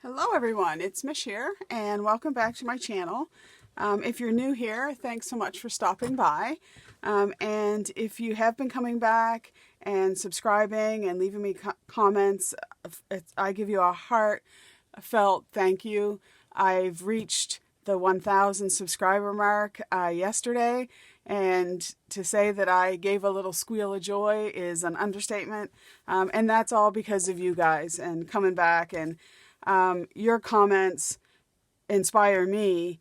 Hello everyone, it's Mich here and welcome back to my channel. If you're new here, thanks so much for stopping by. And if you have been coming back and subscribing and leaving me comments, I give you a heartfelt thank you. I've reached the 1,000 subscriber mark yesterday, and to say that I gave a little squeal of joy is an understatement. And that's all because of you guys and coming back, and your comments inspire me.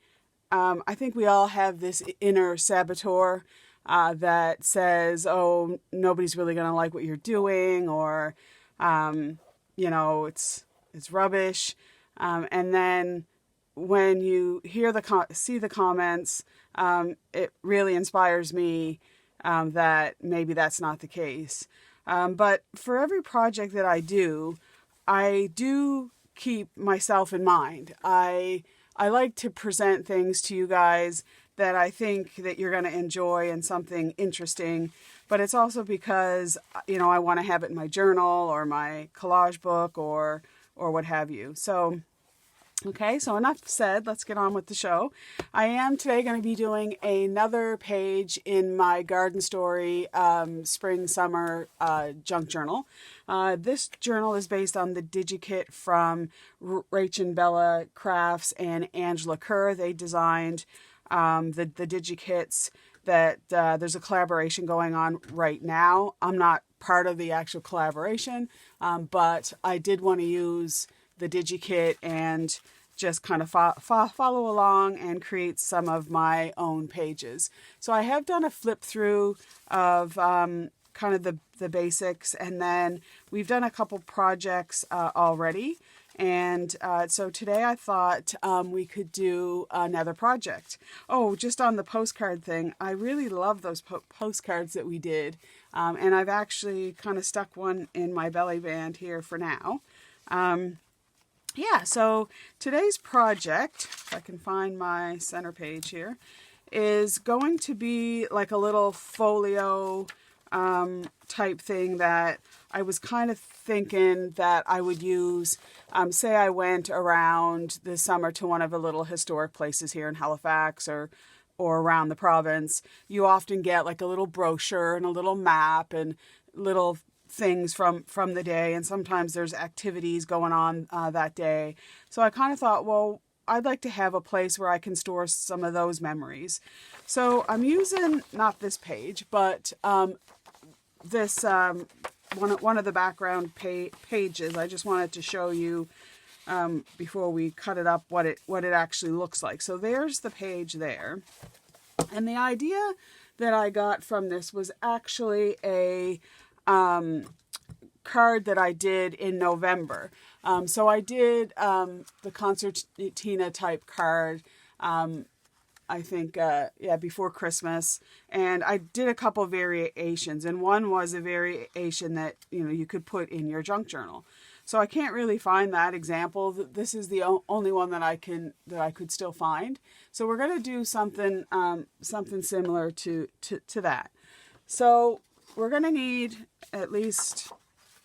I think we all have this inner saboteur that says, oh, nobody's really going to like what you're doing, or, it's rubbish. And then when you see the comments, it really inspires me that maybe that's not the case. But for every project that I do keep myself in mind. I like to present things to you guys that I think that you're going to enjoy and something interesting, but it's also because, I want to have it in my journal or my collage book or what have you. So, okay, so enough said, let's get on with the show. I am today going to be doing another page in my Garden Story Spring Summer junk journal. This journal is based on the DigiKit from Rach and Bella Crafts and Angela Kerr. They designed the DigiKits that there's a collaboration going on right now. I'm not part of the actual collaboration, but I did want to use the DigiKit and just kind of follow along and create some of my own pages. So I have done a flip through of kind of the basics, and then we've done a couple projects already. And so today I thought we could do another project. Oh, just on the postcard thing, I really love those postcards that we did. And I've actually kind of stuck one in my belly band here for now. So today's project, if I can find my center page here, is going to be like a little folio type thing that I was kind of thinking that I would use. Say I went around this summer to one of the little historic places here in Halifax or around the province. You often get like a little brochure and a little map and little things from the day, and sometimes there's activities going on that day. So I kind of thought, well, I'd like to have a place where I can store some of those memories. So I'm using not this page, but this one of the background pages. I just wanted to show you before we cut it up what it actually looks like. So there's the page there, and the idea that I got from this was actually a card that I did in November. So I did the concertina type card, I think, before Christmas. And I did a couple variations, and one was a variation that, you could put in your junk journal. So I can't really find that example. This is the only one that I could still find. So we're going to do something similar to that. So we're going to need at least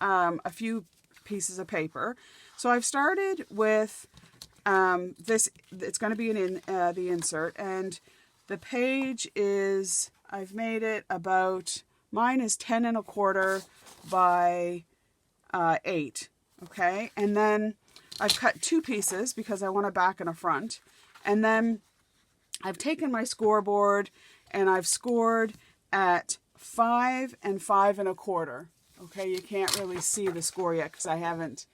a few pieces of paper. So I've started with this. It's going to be in the insert, and the page is, I've made it about, mine is 10 1/4 by 8. Okay, and then I've cut two pieces because I want a back and a front, and then I've taken my scoreboard and I've scored at 5 and 5 1/4. Okay, you can't really see the score yet because I haven't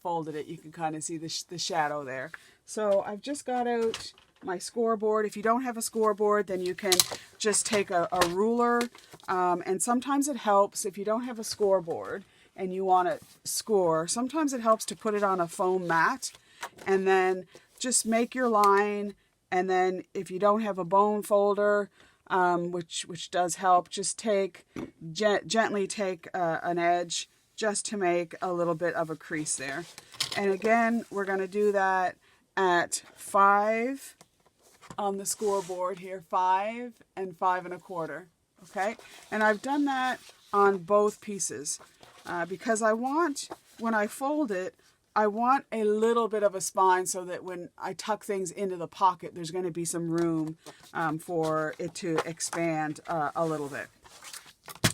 folded it. You can kind of see the shadow there. So I've just got out my scoreboard. If you don't have a scoreboard, then you can just take a ruler, and sometimes it helps if you don't have a scoreboard and you want to score. Sometimes it helps to put it on a foam mat and then just make your line. And then if you don't have a bone folder, which does help, just gently take an edge just to make a little bit of a crease there. And again, we're going to do that at 5 on the scoreboard here, 5 and 5 1/4. Okay, and I've done that on both pieces because I want, when I fold it, I want a little bit of a spine so that when I tuck things into the pocket, there's going to be some room for it to expand a little bit.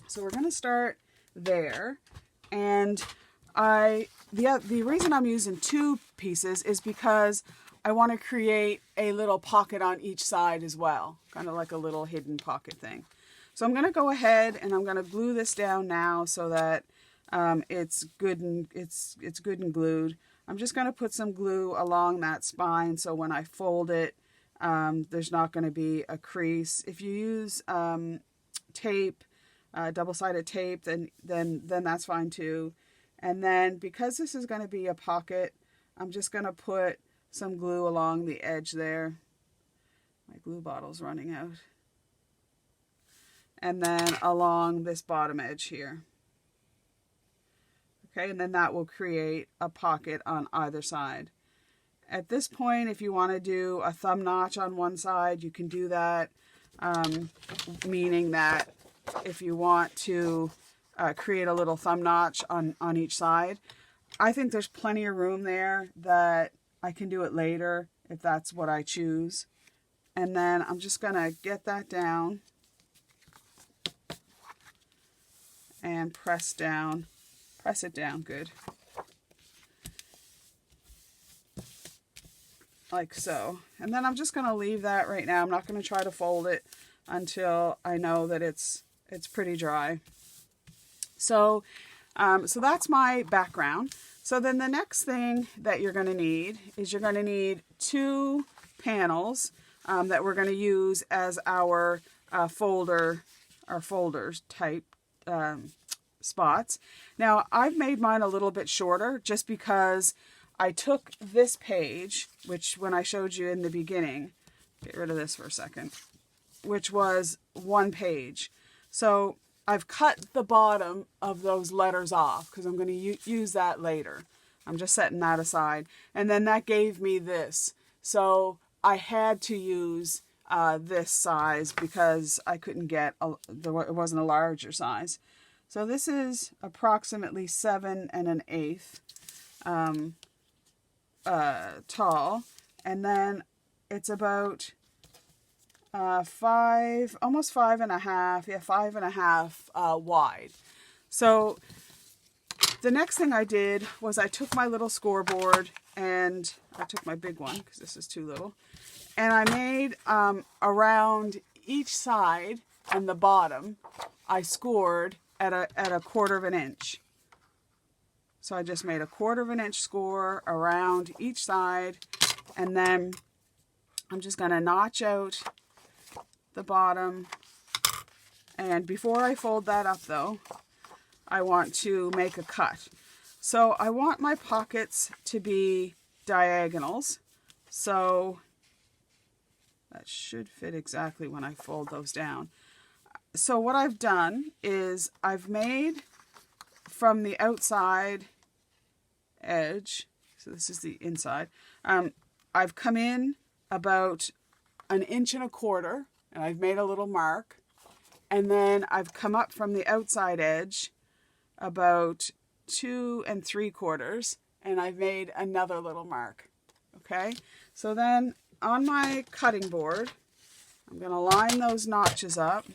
So we're going to start there. And the reason I'm using 2 pieces is because I want to create a little pocket on each side as well, kind of like a little hidden pocket thing. So I'm going to go ahead and I'm going to glue this down now so that it's good and it's good and glued. I'm just going to put some glue along that spine so when I fold it, there's not going to be a crease. If you use tape, double-sided tape, then that's fine too. And then because this is going to be a pocket, I'm just going to put some glue along the edge there. My glue bottle's running out. And then along this bottom edge here. Okay, and then that will create a pocket on either side. At this point, if you want to do a thumb notch on one side, you can do that, meaning that if you want to create a little thumb notch on each side, I think there's plenty of room there that I can do it later if that's what I choose. And then I'm just going to get that down and press it down good. Like so. And then I'm just going to leave that right now. I'm not going to try to fold it until I know that it's pretty dry. So that's my background. So then the next thing that you're going to need is you're going to need 2 panels that we're going to use as our folders type spots. Now I've made mine a little bit shorter just because I took this page, which when I showed you in the beginning, get rid of this for a second, which was 1 page. So I've cut the bottom of those letters off because I'm going to use that later. I'm just setting that aside. And then that gave me this. So I had to use this size because I couldn't get, it wasn't a larger size. So this is approximately 7 1/8 tall. And then it's about 5, almost 5 1/2, yeah, 5 1/2 wide. So the next thing I did was I took my little scoreboard and I took my big one because this is too little, and I made around each side and the bottom, I scored at a 1/4 inch. So I just made a 1/4 inch score around each side, and then I'm just going to notch out the bottom. And before I fold that up though, I want to make a cut. So I want my pockets to be diagonals. So that should fit exactly when I fold those down. So what I've done is I've made from the outside edge, so this is the inside, I've come in about 1 1/4 inch and I've made a little mark, and then I've come up from the outside edge about 2 3/4 and I've made another little mark. Okay, so then on my cutting board I'm going to line those notches up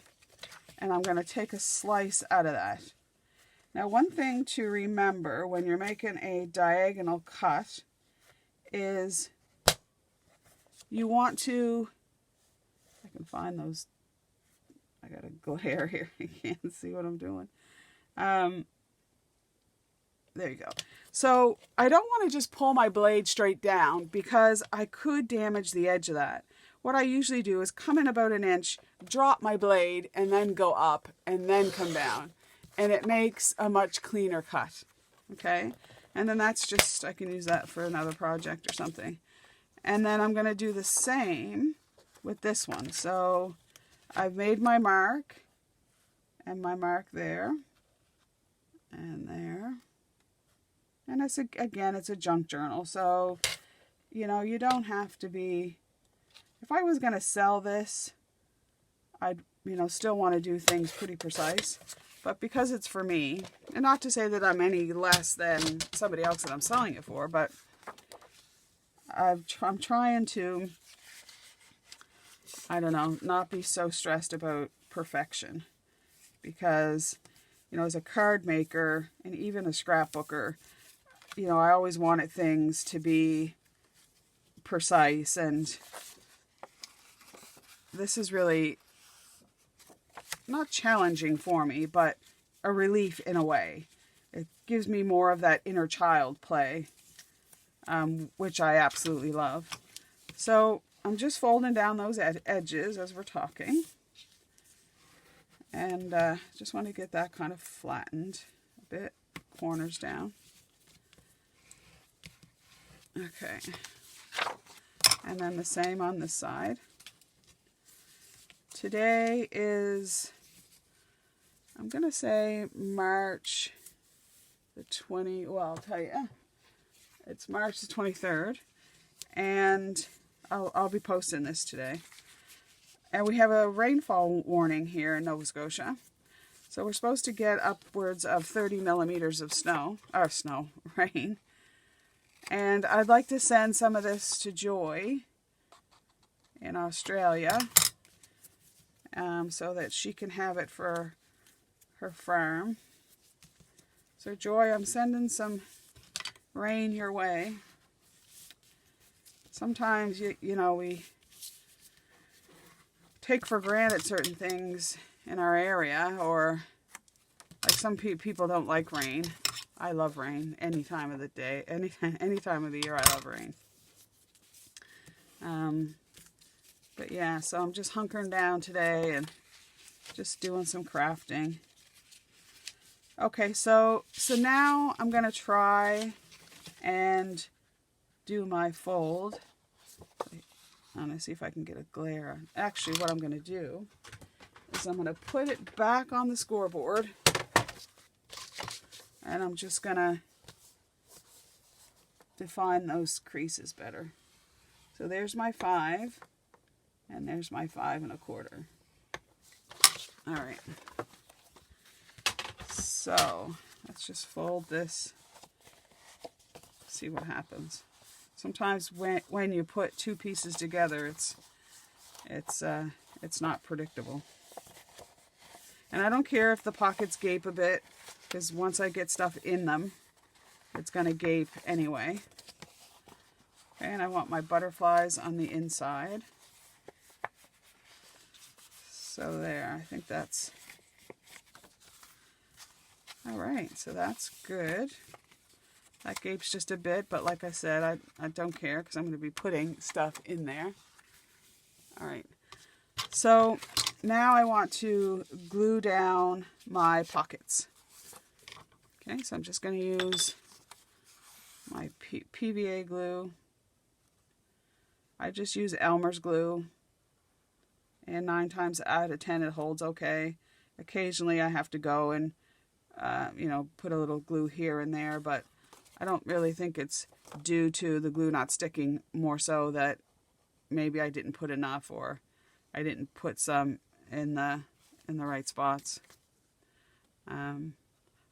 and I'm going to take a slice out of that. Now one thing to remember when you're making a diagonal cut is you want to, I can find those, I got a glare here, you can't see what I'm doing. There you go. So I don't want to just pull my blade straight down because I could damage the edge of that. What I usually do is come in about 1 inch, drop my blade, and then go up, and then come down. And it makes a much cleaner cut. Okay? And then that's just, I can use that for another project or something. And then I'm going to do the same with this one. So I've made my mark, and my mark there, and there. And it's again, it's a junk journal. So, you know, you don't have to be, if I was going to sell this, I'd, you know, still want to do things pretty precise. But because it's for me, and not to say that I'm any less than somebody else that I'm selling it for, but I'm trying to, I don't know, not be so stressed about perfection. Because, you know, as a card maker and even a scrapbooker, you know, I always wanted things to be precise, and this is really not challenging for me, but a relief in a way. It gives me more of that inner child play, which I absolutely love. So I'm just folding down those edges as we're talking. And just want to get that kind of flattened a bit, corners down. Okay. And then the same on this side. Today is, I'm going to say March the 20, well, I'll tell you, it's March the 23rd, and I'll be posting this today. And we have a rainfall warning here in Nova Scotia. So we're supposed to get upwards of 30 millimeters of rain. And I'd like to send some of this to Joy in Australia, so that she can have it for her farm. So Joy, I'm sending some rain your way. Sometimes, you know, we take for granted certain things in our area, or like some people don't like rain. I love rain any time of the day, any time of the year. I love rain. But yeah, so I'm just hunkering down today and just doing some crafting. Okay, so now I'm gonna try and do my fold. I'm gonna see if I can get a glare. Actually, what I'm gonna do is I'm gonna put it back on the scoreboard, and I'm just gonna define those creases better. So there's my 5, and there's my 5 1/4. All right. So let's just fold this. See what happens. Sometimes when you put two pieces together, it's not predictable. And I don't care if the pockets gape a bit, because once I get stuff in them, it's going to gape anyway. Okay, and I want my butterflies on the inside. So there, I think that's... Alright, so that's good. That gapes just a bit, but like I said, I don't care because I'm going to be putting stuff in there. Alright, so now I want to glue down my pockets. Okay, so I'm just going to use my PVA glue. I just use Elmer's glue, and 9 times out of 10 it holds okay. Occasionally I have to go and you know, put a little glue here and there, but I don't really think it's due to the glue not sticking, more so that maybe I didn't put enough, or I didn't put some in the right spots. I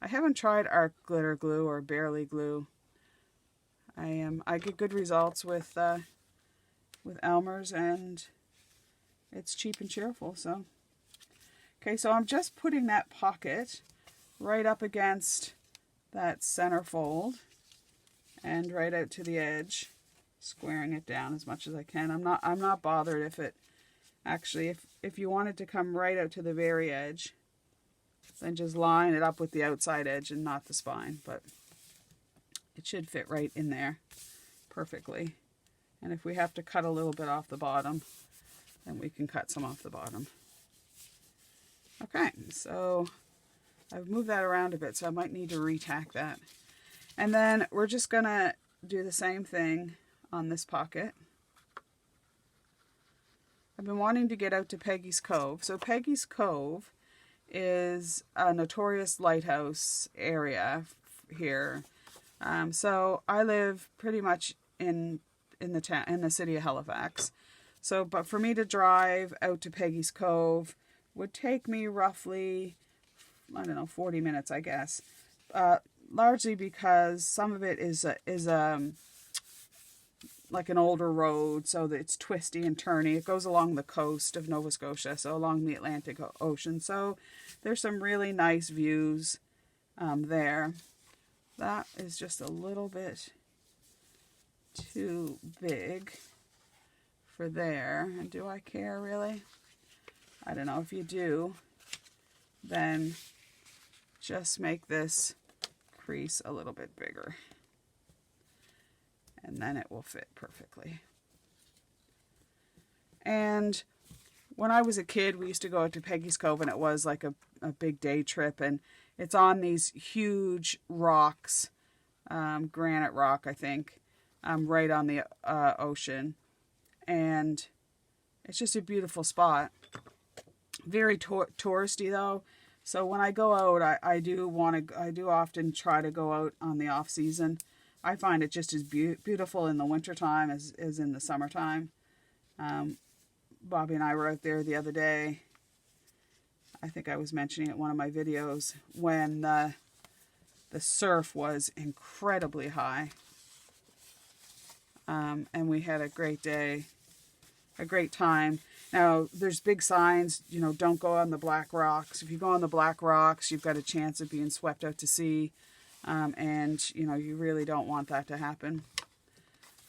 haven't tried art glitter glue or barely glue. I get good results with Elmer's, and it's cheap and cheerful. So okay, so I'm just putting that pocket right up against that center fold and right out to the edge, squaring it down as much as I can. I'm not bothered if it actually, if you want it to come right out to the very edge, then just line it up with the outside edge and not the spine, but it should fit right in there perfectly. And if we have to cut a little bit off the bottom, then we can cut some off the bottom. Okay, so I've moved that around a bit, so I might need to retack that. And then we're just going to do the same thing on this pocket. I've been wanting to get out to Peggy's Cove. So Peggy's Cove is a notorious lighthouse area here. So I live pretty much in the city of Halifax. So, but for me to drive out to Peggy's Cove would take me roughly I don't know, 40 minutes, I guess. Largely because some of it is like an older road, so that it's twisty and turny. It goes along the coast of Nova Scotia, so along the Atlantic Ocean. So there's some really nice views there. That is just a little bit too big for there. And do I care, really? I don't know. If you do, then just make this crease a little bit bigger. And then it will fit perfectly. And when I was a kid, we used to go out to Peggy's Cove, and it was like a big day trip. And it's on these huge rocks, granite rock, I think, right on the ocean. And it's just a beautiful spot. Very touristy, though. So when I go out, I do often try to go out on the off season. I find it just as beautiful in the wintertime as in the summertime. Bobby and I were out there the other day. I think I was mentioning it in one of my videos when the surf was incredibly high. And we had a great day, a great time. Now, there's big signs, you know, don't go on the black rocks. If you go on the black rocks, you've got a chance of being swept out to sea. And, you know, you really don't want that to happen.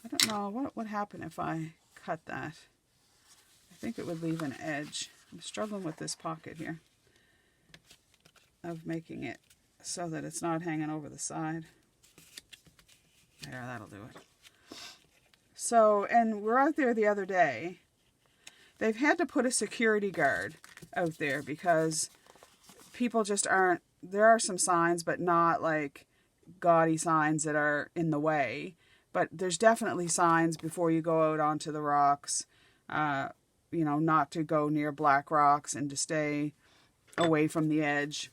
I don't know, what would happen if I cut that? I think it would leave an edge. I'm struggling with this pocket here of making it so that it's not hanging over the side. There, that'll do it. So, and we're out there the other day. They've had to put a security guard out there because people just aren't, there are some signs, but not like gaudy signs that are in the way. But there's definitely signs before you go out onto the rocks, you know, not to go near black rocks and to stay away from the edge.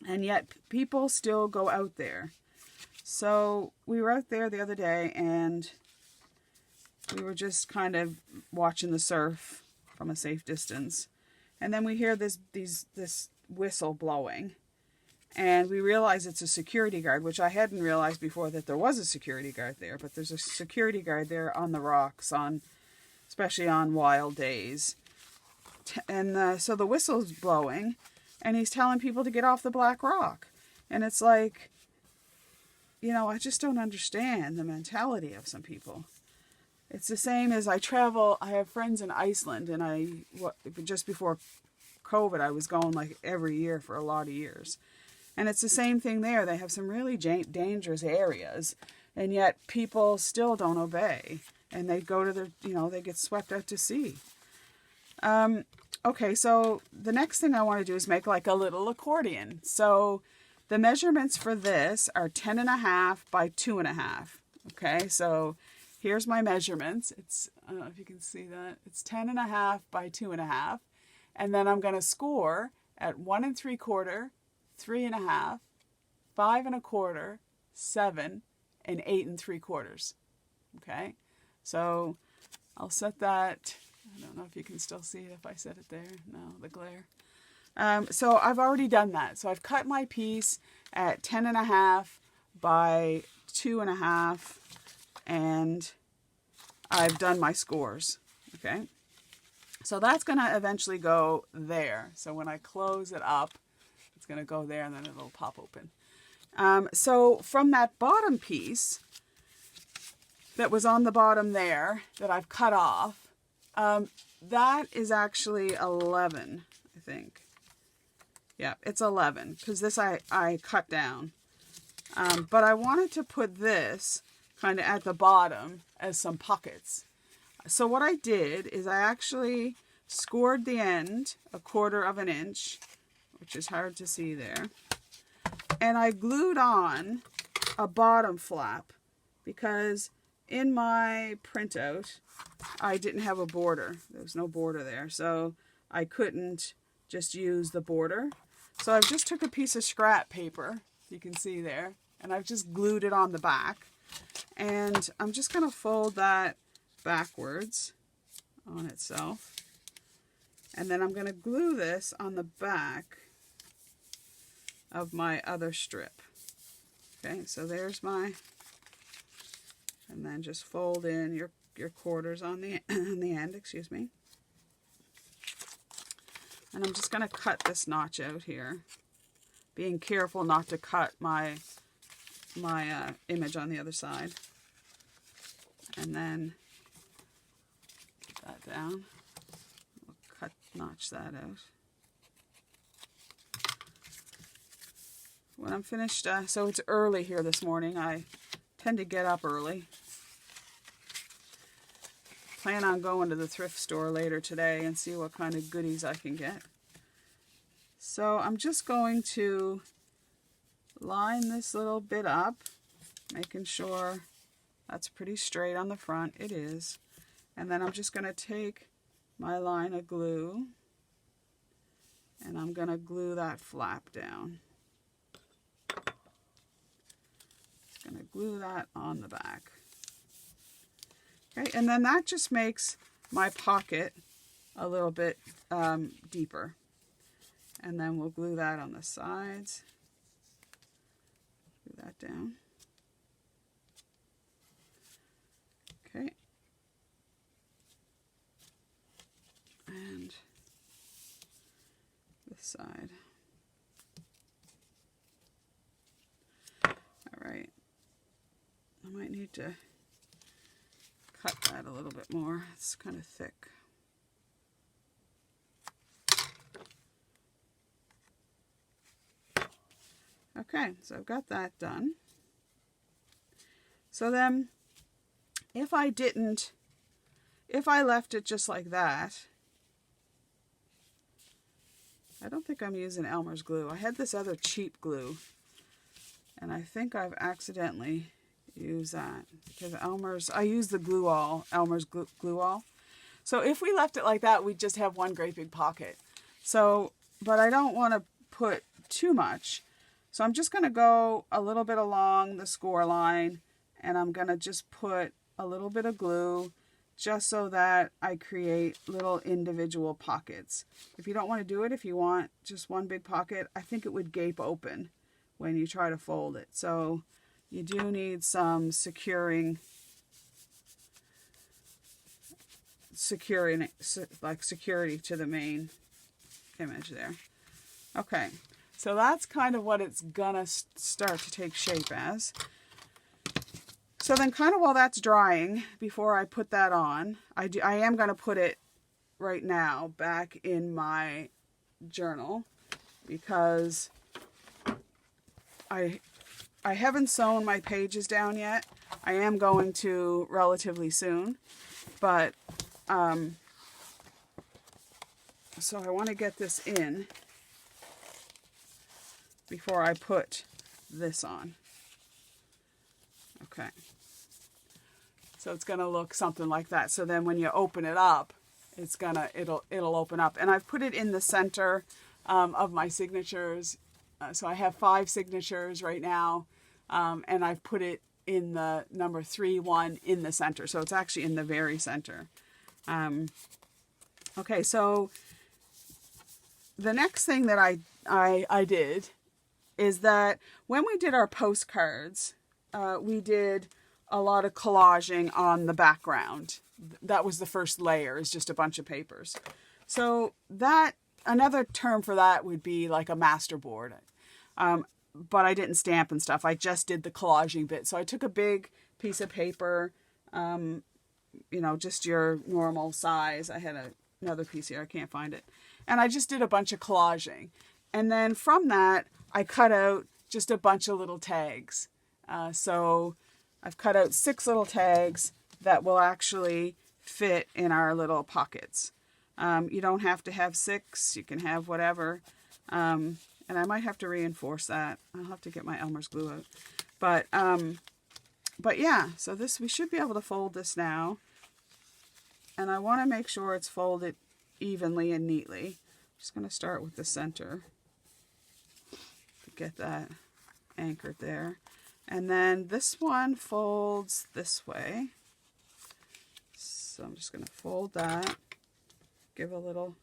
And yet people still go out there. So we were out there the other day, and we were just kind of watching the surf from a safe distance. And then we hear this whistle blowing. And we realize it's a security guard, which I hadn't realized before that there was a security guard there. But there's a security guard there on the rocks, especially on wild days. And so the whistle's blowing, and he's telling people to get off the black rock. And it's like, you know, I just don't understand the mentality of some people. It's the same as I travel. I have friends in Iceland, and just before COVID, I was going like every year for a lot of years. And it's the same thing there. They have some really dangerous areas, and yet people still don't obey. And they go to they get swept out to sea. Okay, so the next thing I want to do is make like a little accordion. So the measurements for this are 10.5 by 2.5. Okay, so here's my measurements. I don't know if you can see that. It's 10.5 by 2.5. And then I'm going to score at 1 3/4, 3.5, 5 1/4, 7, and 8 3/4. Okay, so I'll set that. I don't know if you can still see it if I set it there. No, the glare. So I've already done that. So I've cut my piece at 10.5 by 2.5, and I've done my scores. Okay, so that's going to eventually go there. So when I close it up, it's going to go there, and then it'll pop open. So from that bottom piece that was on the bottom there that I've cut off, that is actually 11, I think. Yeah, it's 11, because this I cut down. But I wanted to put this kind of at the bottom as some pockets. So what I did is I actually scored the end 1/4 inch, which is hard to see there. And I glued on a bottom flap because in my printout, I didn't have a border. There was no border there, so I couldn't just use the border. So I've just took a piece of scrap paper, you can see there, and I've just glued it on the back. And I'm just going to fold that backwards on itself. And then I'm going to glue this on the back of my other strip. Okay, so there's my, and then just fold in your quarters on the on the end, excuse me. And I'm just going to cut this notch out here, being careful not to cut my image on the other side. And then put that down. We'll notch that out. When I'm finished, so it's early here this morning. I tend to get up early. Plan on going to the thrift store later today and see what kind of goodies I can get. So I'm just going to line this little bit up, making sure that's pretty straight on the front. It is. And then I'm just going to take my line of glue and I'm going to glue that flap down. Just going to glue that on the back. Okay, and then that just makes my pocket a little bit deeper. And then we'll glue that on the sides. Glue that down. Okay. And this side. All right. I might need to cut that a little bit more. It's kind of thick. Okay, so I've got that done. So then, if I left it just like that, I don't think I'm using Elmer's glue. I had this other cheap glue, and I think I've accidentally used that, because I use the Elmer's glue all. So if we left it like that, we'd just have one great big pocket. So, but I don't want to put too much. So I'm just going to go a little bit along the score line, and I'm going to just put a little bit of glue just so that I create little individual pockets. If you don't want to do it, if you want just one big pocket, I think it would gape open when you try to fold it. So you do need some security to the main image there. Okay. So that's kind of what it's gonna start to take shape as. So then kind of while that's drying, before I put that on, I am gonna put it right now back in my journal, because I haven't sewn my pages down yet. I am going to relatively soon, but so I want to get this in before I put this on. Okay. So it's going to look something like that. So then when you open it up, it'll open up. And I've put it in the center of my signatures. So I have 5 signatures right now. And I've put it in the number 3-1 in the center. So it's actually in the very center. Okay, so the next thing that I did is that when we did our postcards, we did a lot of collaging on the background. That was the first layer, is just a bunch of papers. So that, another term for that would be like a masterboard. But I didn't stamp and stuff. I just did the collaging bit. So I took a big piece of paper, just your normal size. I had another piece here. I can't find it. And I just did a bunch of collaging. And then from that, I cut out just a bunch of little tags. So I've cut out 6 little tags that will actually fit in our little pockets. You don't have to have 6. You can have whatever. And I might have to reinforce that. I'll have to get my Elmer's glue out. But yeah, so we should be able to fold this now. And I want to make sure it's folded evenly and neatly. I'm just going to start with the center to get that anchored there. And then this one folds this way. So I'm just going to fold that, give a little,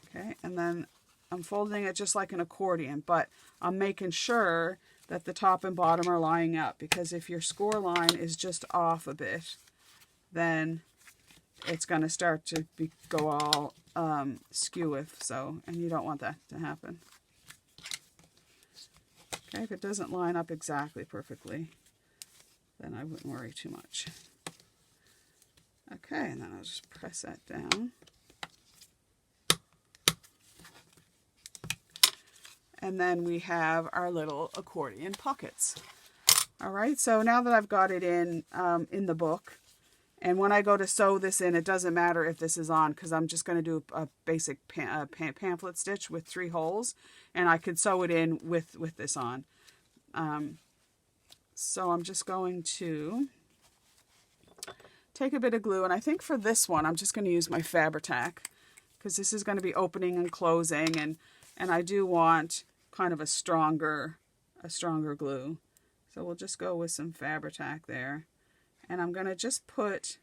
okay, and then I'm folding it just like an accordion, but I'm making sure that the top and bottom are lining up, because if your score line is just off a bit, then it's going to start to go all skew and you don't want that to happen. Okay, if it doesn't line up exactly perfectly, then I wouldn't worry too much. Okay, and then I'll just press that down. And then we have our little accordion pockets. All right, so now that I've got it in the book, and when I go to sew this in, it doesn't matter if this is on, because I'm just going to do a basic pamphlet stitch with 3 holes, and I could sew it in with this on. So I'm just going to take a bit of glue, and I think for this one I'm just going to use my Fabri-Tac, because this is going to be opening and closing, and I do want kind of a stronger glue. So we'll just go with some Fabri-Tac there, and I'm going to just put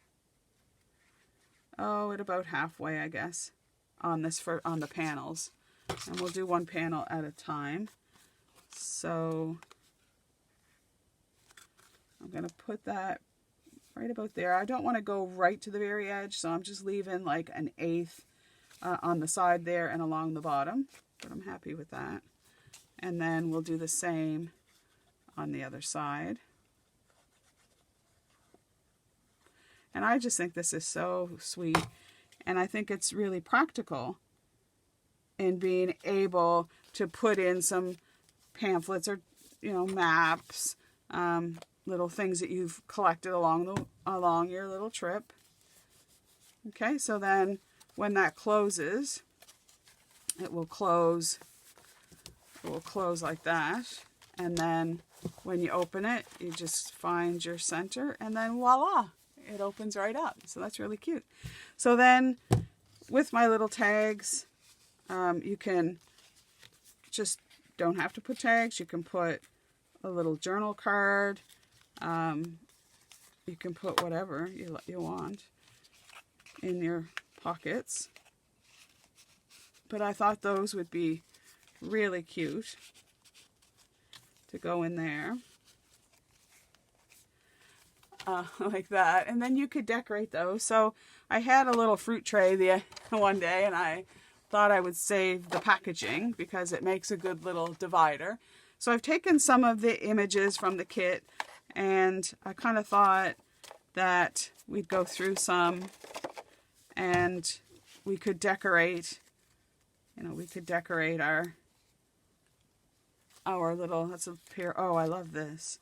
at about halfway, I guess, on the panels, and we'll do one panel at a time. So I'm going to put that right about there. I don't want to go right to the very edge, so I'm just leaving like an 1/8 on the side there and along the bottom, but I'm happy with that. And then we'll do the same on the other side. And I just think this is so sweet, and I think it's really practical in being able to put in some pamphlets or maps, little things that you've collected along your little trip. Okay, so then when that closes, it will close like that, and then when you open it, you just find your center, and then voila, it opens right up. So that's really cute. So then with my little tags, you can just don't have to put tags. You can put a little journal card. You can put whatever you want in your pockets. But I thought those would be really cute to go in there. Like that. And then you could decorate those. So I had a little fruit tray one day, and I thought I would save the packaging because it makes a good little divider. So I've taken some of the images from the kit, and I kind of thought that we'd go through some and we could decorate, we could decorate our little, that's a pair. Oh, I love this.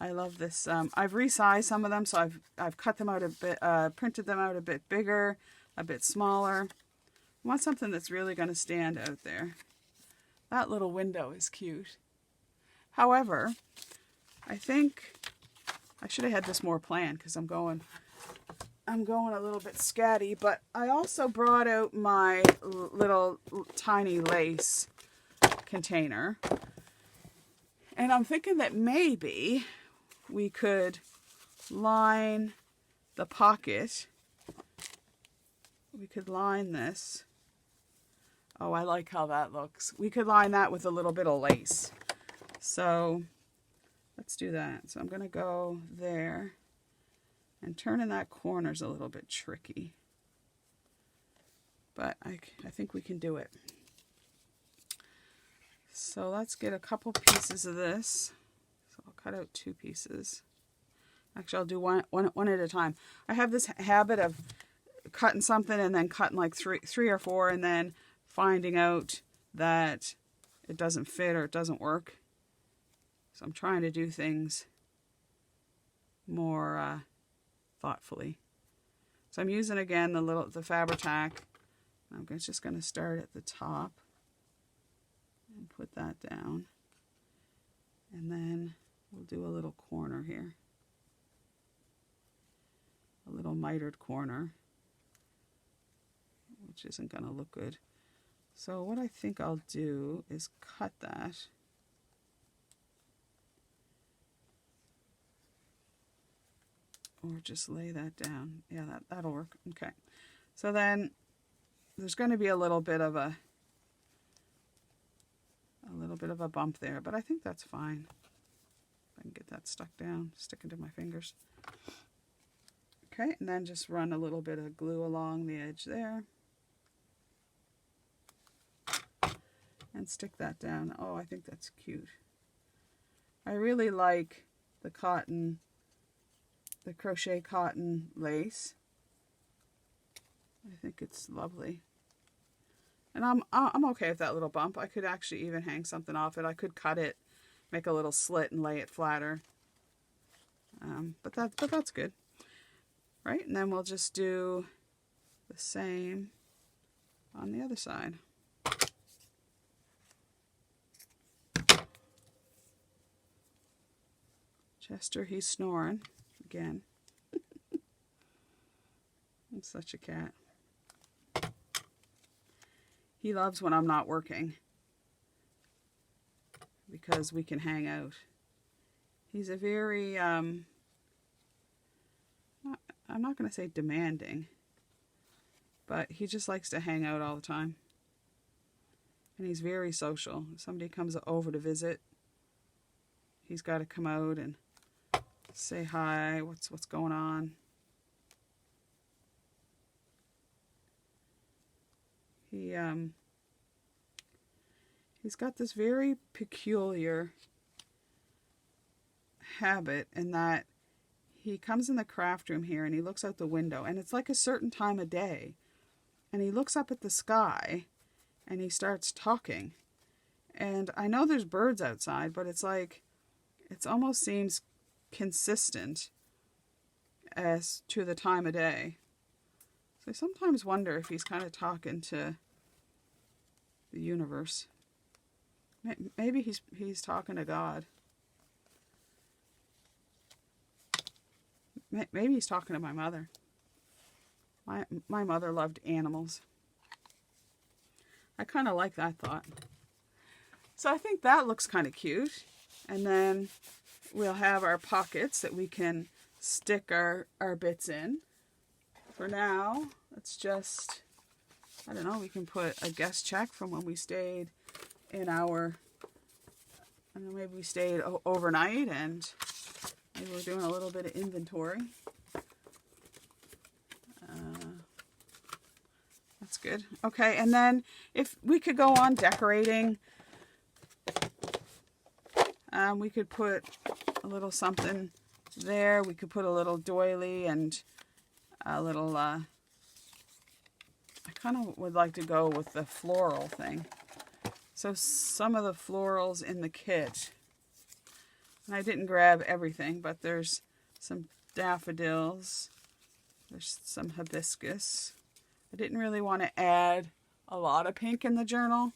I love this. I've resized some of them, so I've cut them out a bit, printed them out a bit bigger, a bit smaller. I want something that's really going to stand out there. That little window is cute. However, I think I should have had this more planned, because I'm going a little bit scatty, but I also brought out my little tiny lace container, and I'm thinking that maybe we could line the pocket. We could line this. Oh, I like how that looks. We could line that with a little bit of lace. So let's do that. So I'm going to go there, and turning that corner is a little bit tricky, but I think we can do it. So let's get a couple pieces of this. So I'll cut out 2 pieces. Actually, I'll do one at a time. I have this habit of cutting something and then cutting like three or 4, and then finding out that it doesn't fit or it doesn't work. So I'm trying to do things more thoughtfully. So I'm using again the Fabri-Tac. I'm just going to start at the top and put that down, and then we'll do a little corner here, a little mitered corner, which isn't going to look good. So what I think I'll do is cut that. Or just lay that down. Yeah, that'll work. Okay. So then there's going to be a little bit of a a little bit of a bump there, but I think that's fine. If I can get that stuck down, sticking to my fingers. Okay, and then just run a little bit of glue along the edge there. And stick that down. Oh, I think that's cute. I really like the cotton, the crochet cotton lace. I think it's lovely. And I'm okay with that little bump. I could actually even hang something off it. I could cut it, make a little slit and lay it flatter. But that's good. Right, and then we'll just do the same on the other side. Chester, he's snoring again. He's such a cat. He loves when I'm not working because we can hang out. He's a very, I'm not going to say demanding, but he just likes to hang out all the time. And he's very social. If somebody comes over to visit, he's got to come out and say hi, what's going on. He's got this very peculiar habit in that he comes in the craft room here and he looks out the window, and it's like a certain time of day, and he looks up at the sky and he starts talking. And I know there's birds outside, but it's like, it almost seems consistent as to the time of day. So I sometimes wonder if he's kind of talking to the universe. Maybe he's talking to God. Maybe he's talking to my mother. My mother loved animals. I kind of like that thought. So I think that looks kind of cute. And then we'll have our pockets that we can stick our bits in. For now, let's just, I don't know, we can put a guest check from when we stayed in our, I don't know, maybe we stayed overnight, and maybe we're doing a little bit of inventory. That's good. Okay, and then if we could go on decorating, we could put a little something there. We could put a little doily and a little, I kind of would like to go with the floral thing. So some of the florals in the kit, and I didn't grab everything, but there's some daffodils, there's some hibiscus. I didn't really want to add a lot of pink in the journal.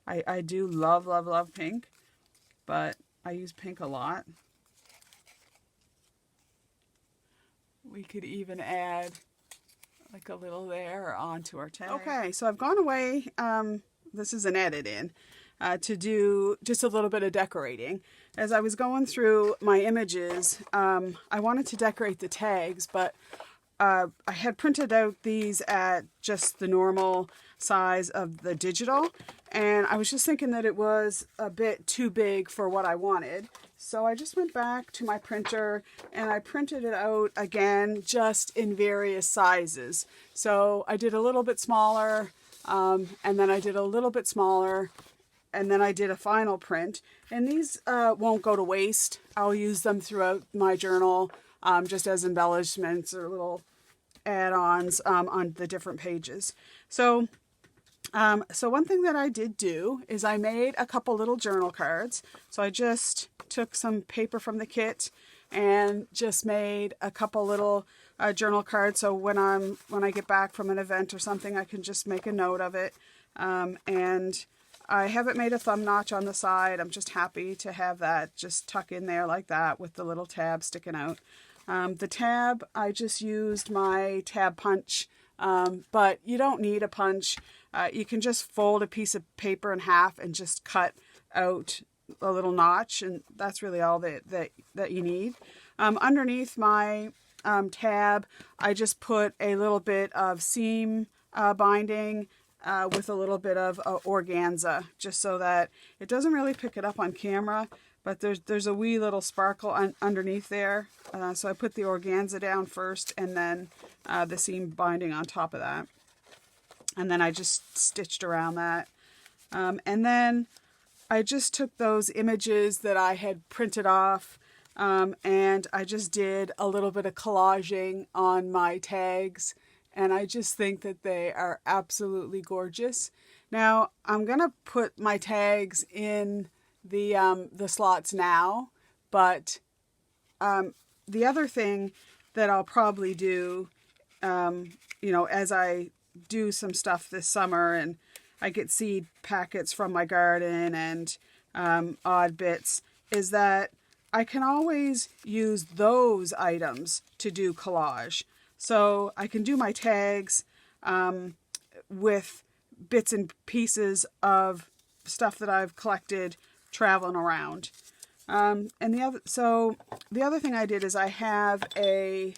I do love, love, love pink, but I use pink a lot. We could even add like a little there onto our tag. Okay, so I've gone away, this is an edit in, to do just a little bit of decorating. As I was going through my images, I wanted to decorate the tags, but I had printed out these at just the normal size of the digital, and I was just thinking that it was a bit too big for what I wanted. So I just went back to my printer and I printed it out again, just in various sizes. So I did a little bit smaller, and then I did a little bit smaller, and then I did a final print. And these won't go to waste. I'll use them throughout my journal, just as embellishments or little add-ons on the different pages. So one thing that I did do is I made a couple little journal cards. So I just took some paper from the kit and just made a couple little journal cards. So when I get back from an event or something, I can just make a note of it. And I haven't made a thumb notch on the side. I'm just happy to have that just tuck in there like that with the little tab sticking out. The tab, I just used my tab punch, but you don't need a punch. You can just fold a piece of paper in half and just cut out a little notch, and that's really all that you need. Underneath my tab, I just put a little bit of seam binding with a little bit of organza, just so that it doesn't really pick it up on camera, but there's a wee little sparkle underneath there. So I put the organza down first, and then the seam binding on top of that. And then I just stitched around that. And then I just took those images that I had printed off, and I just did a little bit of collaging on my tags. And I just think that they are absolutely gorgeous. Now, I'm going to put my tags in the slots now, but the other thing that I'll probably do, as I do some stuff this summer and I get seed packets from my garden and odd bits, is that I can always use those items to do collage. So I can do my tags with bits and pieces of stuff that I've collected traveling around. And the other thing I did is I have a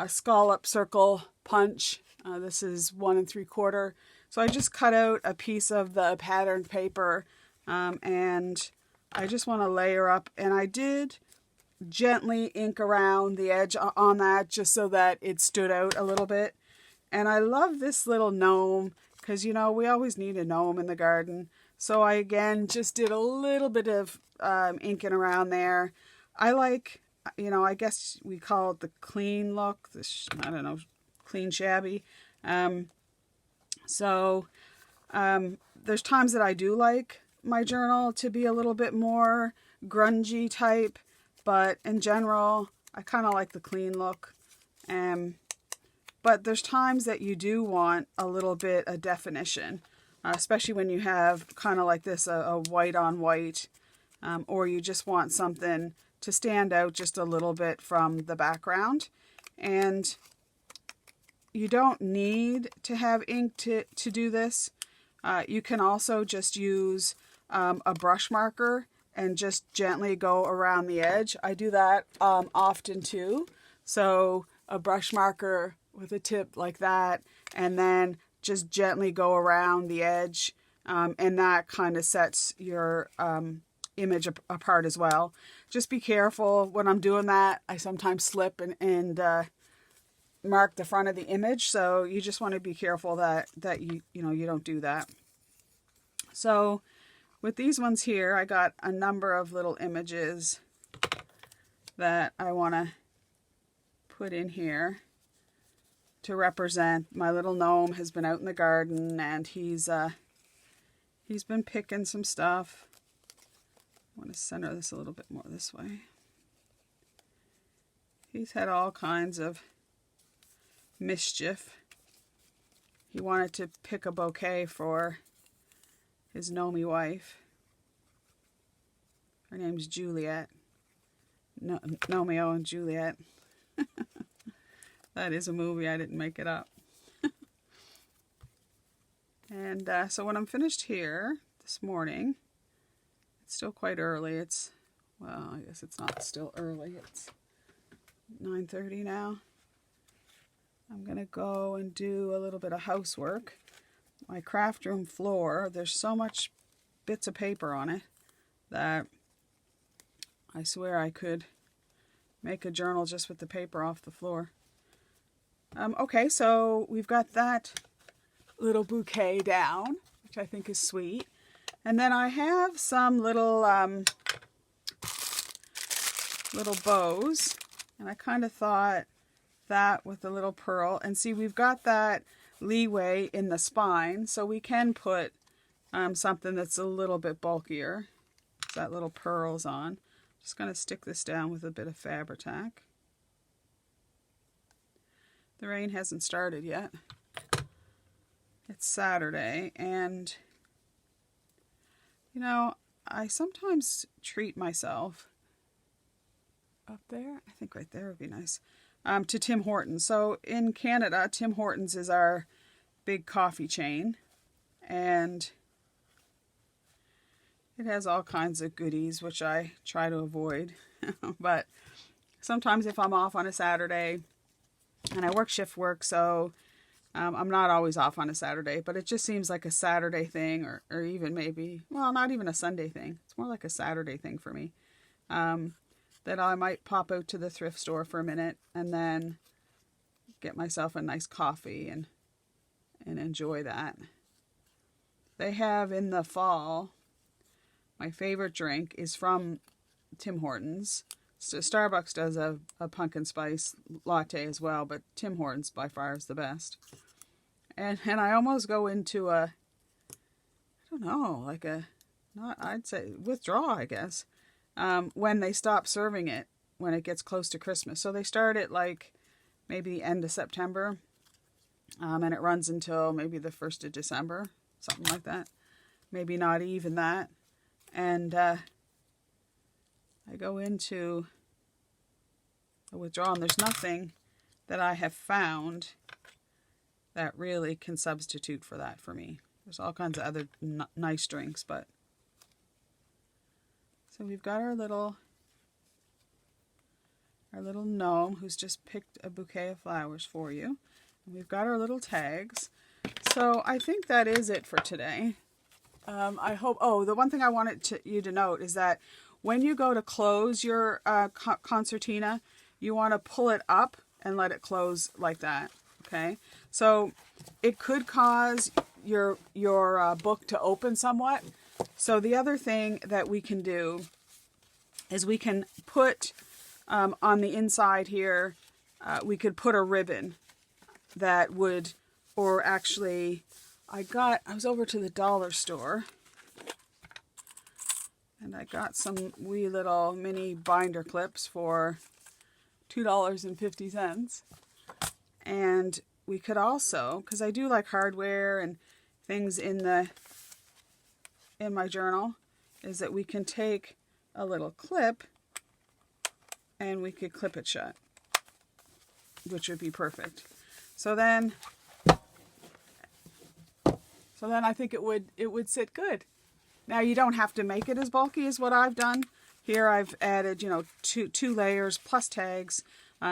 scallop circle punch. This is 1 3/4. So I just cut out a piece of the patterned paper, and I just want to layer up. And I did gently ink around the edge on that just so that it stood out a little bit. And I love this little gnome because, we always need a gnome in the garden. So I, again, just did a little bit of inking around there. I like, I guess we call it the clean look, clean shabby. There's times that I do like my journal to be a little bit more grungy type. But in general, I kind of like the clean look. But there's times that you do want a little bit of definition, especially when you have kind of like this, a white on white, or you just want something to stand out just a little bit from the background. And you don't need to have ink to do this. You can also just use a brush marker and just gently go around the edge. I do that often too. So a brush marker with a tip like that, and then just gently go around the edge, and that kind of sets your image apart as well. Just be careful when I'm doing that. I sometimes slip and mark the front of the image, so you just want to be careful that you don't do that. So with these ones here, I got a number of little images that I want to put in here to represent my little gnome. Has been out in the garden, and he's been picking some stuff. I want to center this a little bit more this way. He's had all kinds of mischief. He wanted to pick a bouquet for his gnomey wife. Her name's Juliet. Romeo and Juliet. That is a movie. I didn't make it up. And so when I'm finished here this morning, it's still quite early. Well, I guess it's not still early. It's 9:30 now. I'm going to go and do a little bit of housework. My craft room floor, there's so much bits of paper on it that I swear I could make a journal just with the paper off the floor. Okay, so we've got that little bouquet down, which I think is sweet. And then I have some little bows, and I kind of thought that with a little pearl. And see, we've got that leeway in the spine, so we can put something that's a little bit bulkier. That little pearls on. Just going to stick this down with a bit of Fabri-Tac. The rain hasn't started yet. It's Saturday, and I sometimes treat myself up there. I think right there would be nice. To Tim Hortons. So in Canada, Tim Hortons is our big coffee chain, and it has all kinds of goodies, which I try to avoid. But sometimes if I'm off on a Saturday, and I work shift work, so I'm not always off on a Saturday, but it just seems like a Saturday thing, or even maybe, well, not even a Sunday thing. It's more like a Saturday thing for me. That I might pop out to the thrift store for a minute and then get myself a nice coffee and enjoy that. They have in the fall, my favorite drink is from Tim Hortons. So Starbucks does a pumpkin spice latte as well, but Tim Hortons by far is the best. And I almost go into a, I don't know, like a, not, I'd say withdrawal, I guess, when they stop serving it, when it gets close to Christmas. So they start at like maybe the end of September, and it runs until maybe the 1st of December, something like that. Maybe not even that. And I go into a withdrawal, and there's nothing that I have found that really can substitute for that for me. There's all kinds of other nice drinks, but so we've got our little gnome who's just picked a bouquet of flowers for you. And we've got our little tags. So I think that is it for today. I hope, the one thing I wanted you to note is that when you go to close your concertina, you want to pull it up and let it close like that. Okay, so it could cause your book to open somewhat. So the other thing that we can do is we can put on the inside here, we could put a ribbon that would, or actually, I was over to the dollar store and I got some wee little mini binder clips for $2.50. And we could also, because I do like hardware and things in my journal, is that we can take a little clip and we could clip it shut, which would be perfect. So then I think it would sit good. Now you don't have to make it as bulky as what I've done. Here I've added, two layers plus tags.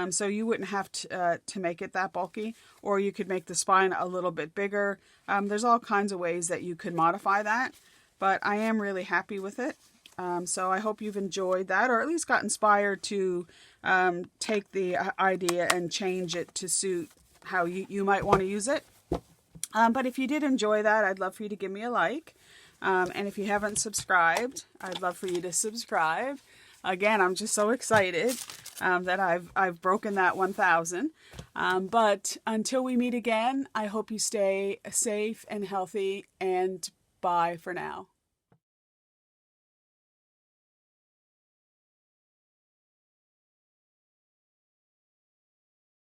So you wouldn't have to make it that bulky, or you could make the spine a little bit bigger. There's all kinds of ways that you could modify that, but I am really happy with it. So I hope you've enjoyed that, or at least got inspired to take the idea and change it to suit how you might want to use it. But if you did enjoy that, I'd love for you to give me a like. And if you haven't subscribed, I'd love for you to subscribe. Again, I'm just so excited that I've broken that 1,000. But until we meet again, I hope you stay safe and healthy, and bye for now.